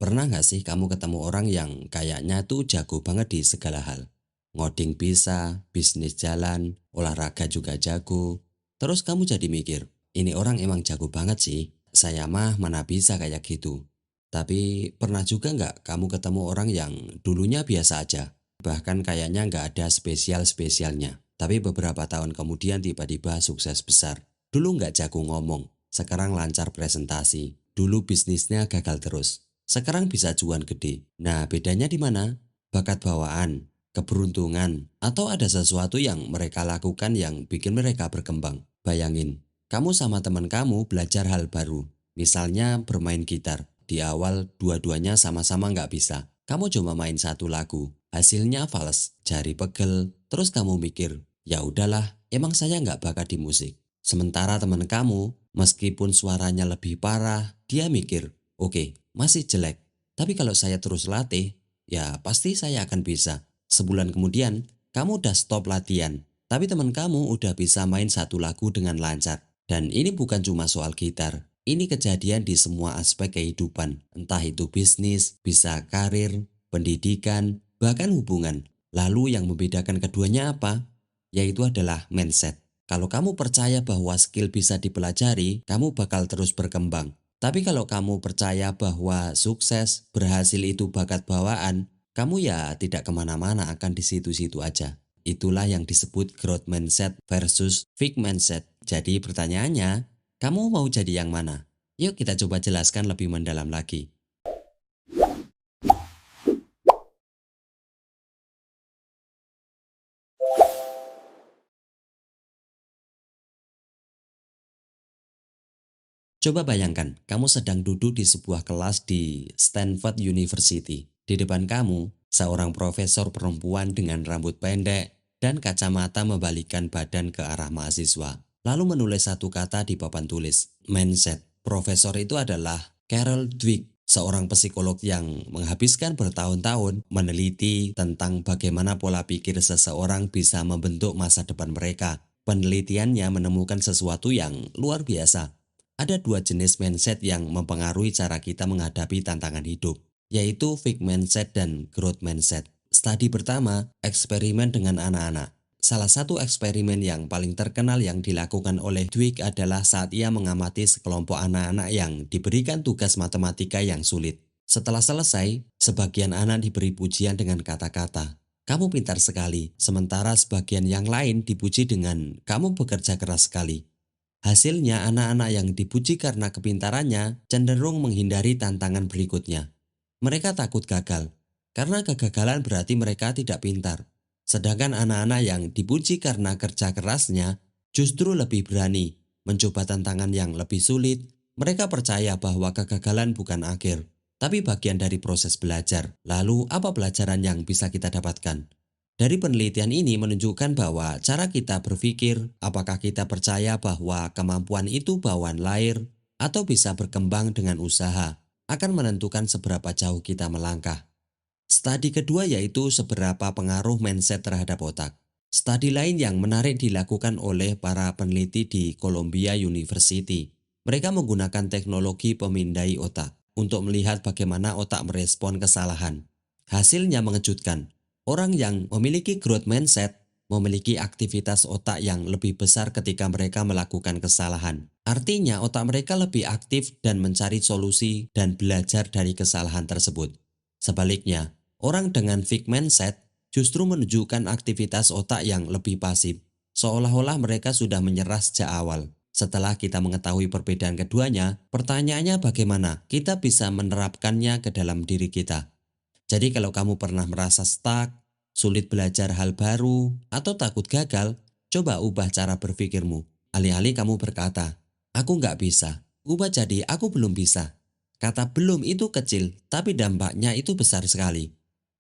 Pernah nggak sih kamu ketemu orang yang kayaknya tuh jago banget di segala hal? Ngoding bisa, bisnis jalan, olahraga juga jago. Terus kamu jadi mikir, ini orang emang jago banget sih. Saya mah mana bisa kayak gitu. Tapi pernah juga nggak kamu ketemu orang yang dulunya biasa aja? Bahkan kayaknya nggak ada spesial-spesialnya. Tapi beberapa tahun kemudian tiba-tiba sukses besar. Dulu nggak jago ngomong, sekarang lancar presentasi. Dulu bisnisnya gagal terus. Sekarang bisa cuan gede. Nah, bedanya di mana? Bakat bawaan, keberuntungan, atau ada sesuatu yang mereka lakukan yang bikin mereka berkembang. Bayangin, kamu sama teman kamu belajar hal baru. Misalnya bermain gitar. Di awal dua-duanya sama-sama nggak bisa. Kamu cuma main satu lagu. Hasilnya fals, jari pegel. Terus kamu mikir, ya udahlah, emang saya nggak bakat di musik. Sementara teman kamu, meskipun suaranya lebih parah, dia mikir, oke, masih jelek. Tapi kalau saya terus latih, ya pasti saya akan bisa. Sebulan kemudian, kamu udah stop latihan. Tapi teman kamu udah bisa main satu lagu dengan lancar. Dan ini bukan cuma soal gitar. Ini kejadian di semua aspek kehidupan. Entah itu bisnis, bisa karir, pendidikan, bahkan hubungan. Lalu yang membedakan keduanya apa? Yaitu adalah mindset. Kalau kamu percaya bahwa skill bisa dipelajari, kamu bakal terus berkembang. Tapi kalau kamu percaya bahwa sukses, berhasil itu bakat bawaan, kamu ya tidak kemana-mana, akan di situ-situ aja. Itulah yang disebut growth mindset versus fixed mindset. Jadi pertanyaannya, kamu mau jadi yang mana? Yuk kita coba jelaskan lebih mendalam lagi. Coba bayangkan, kamu sedang duduk di sebuah kelas di Stanford University. Di depan kamu, seorang profesor perempuan dengan rambut pendek dan kacamata membalikkan badan ke arah mahasiswa. Lalu menulis satu kata di papan tulis, mindset. Profesor itu adalah Carol Dweck, seorang psikolog yang menghabiskan bertahun-tahun meneliti tentang bagaimana pola pikir seseorang bisa membentuk masa depan mereka. Penelitiannya menemukan sesuatu yang luar biasa. Ada dua jenis mindset yang mempengaruhi cara kita menghadapi tantangan hidup, yaitu fixed mindset dan growth mindset. Studi pertama, eksperimen dengan anak-anak. Salah satu eksperimen yang paling terkenal yang dilakukan oleh Dweck adalah saat ia mengamati sekelompok anak-anak yang diberikan tugas matematika yang sulit. Setelah selesai, sebagian anak diberi pujian dengan kata-kata, "Kamu pintar sekali," sementara sebagian yang lain dipuji dengan, "Kamu bekerja keras sekali." Hasilnya, anak-anak yang dipuji karena kepintarannya cenderung menghindari tantangan berikutnya. Mereka takut gagal, karena kegagalan berarti mereka tidak pintar. Sedangkan anak-anak yang dipuji karena kerja kerasnya justru lebih berani mencoba tantangan yang lebih sulit. Mereka percaya bahwa kegagalan bukan akhir, tapi bagian dari proses belajar. Lalu, apa pelajaran yang bisa kita dapatkan? Dari penelitian ini menunjukkan bahwa cara kita berpikir, apakah kita percaya bahwa kemampuan itu bawaan lahir atau bisa berkembang dengan usaha, akan menentukan seberapa jauh kita melangkah. Studi kedua yaitu seberapa pengaruh mindset terhadap otak. Studi lain yang menarik dilakukan oleh para peneliti di Columbia University. Mereka menggunakan teknologi pemindai otak untuk melihat bagaimana otak merespon kesalahan. Hasilnya mengejutkan. Orang yang memiliki growth mindset memiliki aktivitas otak yang lebih besar ketika mereka melakukan kesalahan. Artinya otak mereka lebih aktif dan mencari solusi dan belajar dari kesalahan tersebut. Sebaliknya, orang dengan fixed mindset justru menunjukkan aktivitas otak yang lebih pasif, seolah-olah mereka sudah menyerah sejak awal. Setelah kita mengetahui perbedaan keduanya, pertanyaannya bagaimana kita bisa menerapkannya ke dalam diri kita. Jadi kalau kamu pernah merasa stuck, sulit belajar hal baru, atau takut gagal, coba ubah cara berpikirmu. Alih-alih kamu berkata, "Aku nggak bisa," ubah jadi "aku belum bisa." Kata belum itu kecil, tapi dampaknya itu besar sekali.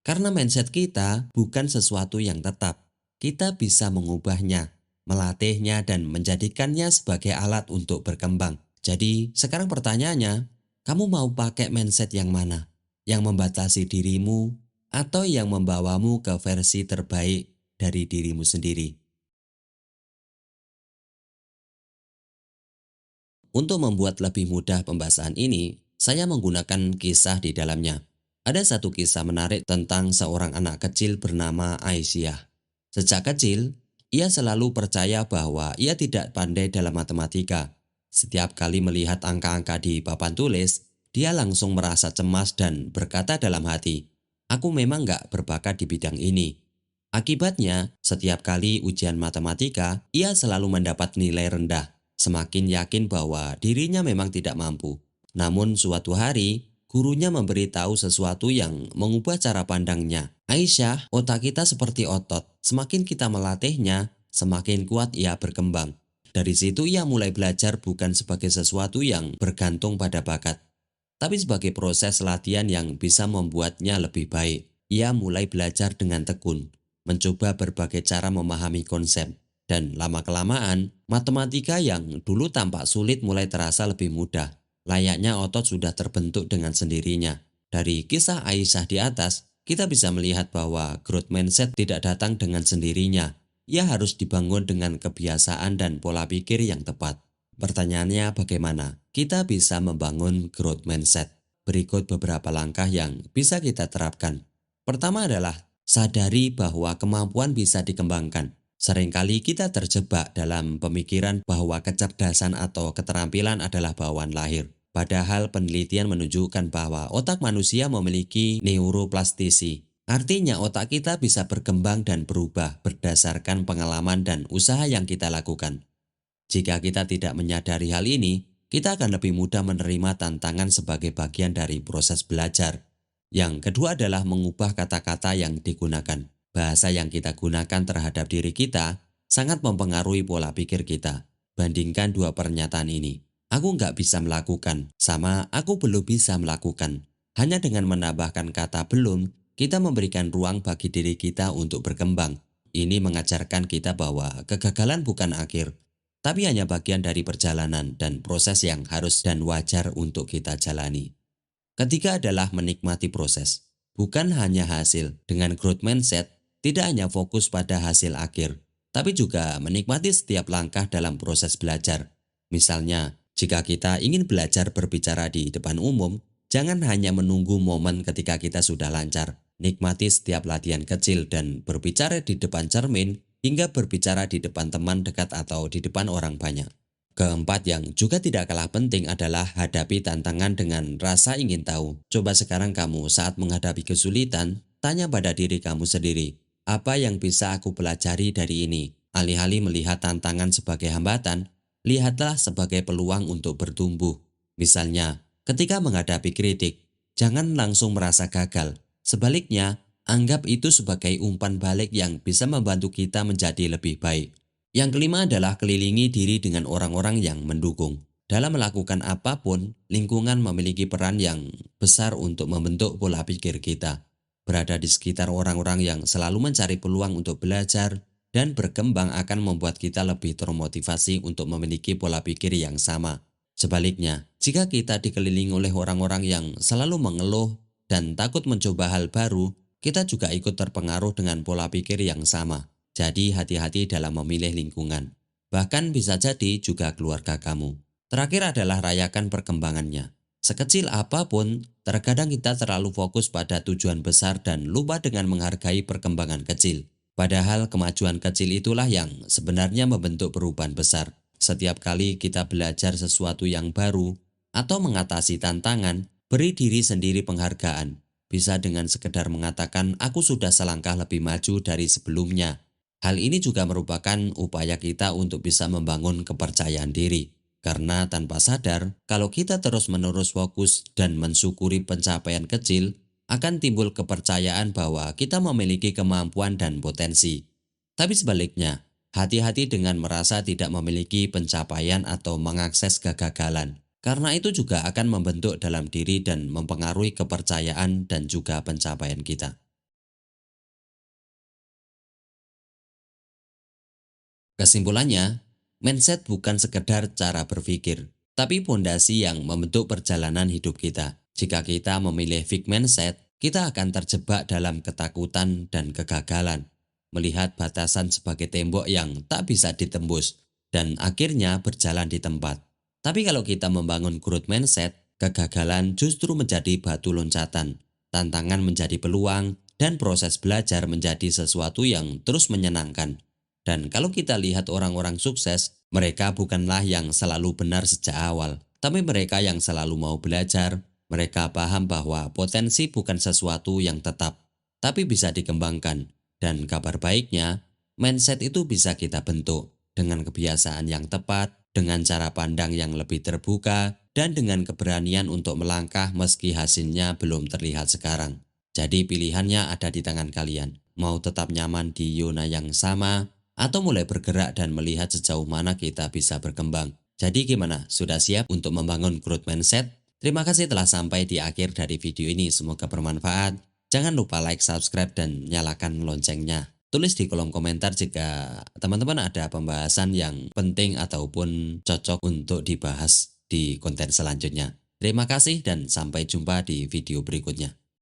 Karena mindset kita bukan sesuatu yang tetap. Kita bisa mengubahnya, melatihnya, dan menjadikannya sebagai alat untuk berkembang. Jadi sekarang pertanyaannya, kamu mau pakai mindset yang mana? Yang membatasi dirimu atau yang membawamu ke versi terbaik dari dirimu sendiri? Untuk membuat lebih mudah pembahasan ini, saya menggunakan kisah di dalamnya. Ada satu kisah menarik tentang seorang anak kecil bernama Aisyah. Sejak kecil, ia selalu percaya bahwa ia tidak pandai dalam matematika. Setiap kali melihat angka-angka di papan tulis, dia langsung merasa cemas dan berkata dalam hati, "Aku memang gak berbakat di bidang ini." Akibatnya, setiap kali ujian matematika, ia selalu mendapat nilai rendah, semakin yakin bahwa dirinya memang tidak mampu. Namun suatu hari, gurunya memberitahu sesuatu yang mengubah cara pandangnya. "Aisyah, otak kita seperti otot. Semakin kita melatihnya, semakin kuat ia berkembang." Dari situ ia mulai belajar bukan sebagai sesuatu yang bergantung pada bakat, tapi sebagai proses latihan yang bisa membuatnya lebih baik. Ia mulai belajar dengan tekun, mencoba berbagai cara memahami konsep, dan lama-kelamaan, matematika yang dulu tampak sulit mulai terasa lebih mudah. Layaknya otot sudah terbentuk dengan sendirinya. Dari kisah Aisyah di atas, kita bisa melihat bahwa growth mindset tidak datang dengan sendirinya. Ia harus dibangun dengan kebiasaan dan pola pikir yang tepat. Pertanyaannya bagaimana kita bisa membangun growth mindset? Berikut beberapa langkah yang bisa kita terapkan. Pertama adalah sadari bahwa kemampuan bisa dikembangkan. Seringkali kita terjebak dalam pemikiran bahwa kecerdasan atau keterampilan adalah bawaan lahir. Padahal penelitian menunjukkan bahwa otak manusia memiliki neuroplastisi. Artinya otak kita bisa berkembang dan berubah berdasarkan pengalaman dan usaha yang kita lakukan. Jika kita tidak menyadari hal ini, kita akan lebih mudah menerima tantangan sebagai bagian dari proses belajar. Yang kedua adalah mengubah kata-kata yang digunakan. Bahasa yang kita gunakan terhadap diri kita sangat mempengaruhi pola pikir kita. Bandingkan dua pernyataan ini. "Aku nggak bisa melakukan" sama "aku belum bisa melakukan." Hanya dengan menambahkan kata belum, kita memberikan ruang bagi diri kita untuk berkembang. Ini mengajarkan kita bahwa kegagalan bukan akhir, tapi hanya bagian dari perjalanan dan proses yang harus dan wajar untuk kita jalani. Ketiga adalah menikmati proses, bukan hanya hasil. Dengan growth mindset, tidak hanya fokus pada hasil akhir, tapi juga menikmati setiap langkah dalam proses belajar. Misalnya, jika kita ingin belajar berbicara di depan umum, jangan hanya menunggu momen ketika kita sudah lancar. Nikmati setiap latihan kecil dan berbicara di depan cermin, hingga berbicara di depan teman dekat atau di depan orang banyak. Keempat yang juga tidak kalah penting adalah hadapi tantangan dengan rasa ingin tahu. Coba sekarang kamu saat menghadapi kesulitan, tanya pada diri kamu sendiri, apa yang bisa aku pelajari dari ini? Alih-alih melihat tantangan sebagai hambatan, lihatlah sebagai peluang untuk bertumbuh. Misalnya, ketika menghadapi kritik, jangan langsung merasa gagal. Sebaliknya, anggap itu sebagai umpan balik yang bisa membantu kita menjadi lebih baik. Yang kelima adalah kelilingi diri dengan orang-orang yang mendukung. Dalam melakukan apapun, lingkungan memiliki peran yang besar untuk membentuk pola pikir kita. Berada di sekitar orang-orang yang selalu mencari peluang untuk belajar dan berkembang akan membuat kita lebih termotivasi untuk memiliki pola pikir yang sama. Sebaliknya, jika kita dikelilingi oleh orang-orang yang selalu mengeluh dan takut mencoba hal baru, kita juga ikut terpengaruh dengan pola pikir yang sama. Jadi hati-hati dalam memilih lingkungan. Bahkan bisa jadi juga keluarga kamu. Terakhir adalah rayakan perkembangannya. Sekecil apapun, terkadang kita terlalu fokus pada tujuan besar dan lupa dengan menghargai perkembangan kecil. Padahal kemajuan kecil itulah yang sebenarnya membentuk perubahan besar. Setiap kali kita belajar sesuatu yang baru atau mengatasi tantangan, beri diri sendiri penghargaan. Bisa dengan sekedar mengatakan, "Aku sudah selangkah lebih maju dari sebelumnya." Hal ini juga merupakan upaya kita untuk bisa membangun kepercayaan diri. Karena tanpa sadar, kalau kita terus-menerus fokus dan mensyukuri pencapaian kecil, akan timbul kepercayaan bahwa kita memiliki kemampuan dan potensi. Tapi sebaliknya, hati-hati dengan merasa tidak memiliki pencapaian atau mengakses kegagalan. Karena itu juga akan membentuk dalam diri dan mempengaruhi kepercayaan dan juga pencapaian kita. Kesimpulannya, mindset bukan sekedar cara berpikir, tapi fondasi yang membentuk perjalanan hidup kita. Jika kita memilih fixed mindset, kita akan terjebak dalam ketakutan dan kegagalan, melihat batasan sebagai tembok yang tak bisa ditembus, dan akhirnya berjalan di tempat. Tapi kalau kita membangun growth mindset, Kegagalan justru menjadi batu loncatan, tantangan menjadi peluang, dan proses belajar menjadi sesuatu yang terus menyenangkan. Dan kalau kita lihat orang-orang sukses, mereka bukanlah yang selalu benar sejak awal, tapi mereka yang selalu mau belajar. Mereka paham bahwa potensi bukan sesuatu yang tetap, tapi bisa dikembangkan. Dan kabar baiknya, mindset itu bisa kita bentuk dengan kebiasaan yang tepat, dengan cara pandang yang lebih terbuka, dan dengan keberanian untuk melangkah meski hasilnya belum terlihat sekarang. Jadi pilihannya ada di tangan kalian. Mau tetap nyaman di zona yang sama, atau mulai bergerak dan melihat sejauh mana kita bisa berkembang. Jadi gimana? Sudah siap untuk membangun growth mindset? Terima kasih telah sampai di akhir dari video ini. Semoga bermanfaat. Jangan lupa like, subscribe, dan nyalakan loncengnya. Tulis di kolom komentar jika teman-teman ada pembahasan yang penting ataupun cocok untuk dibahas di konten selanjutnya. Terima kasih dan sampai jumpa di video berikutnya.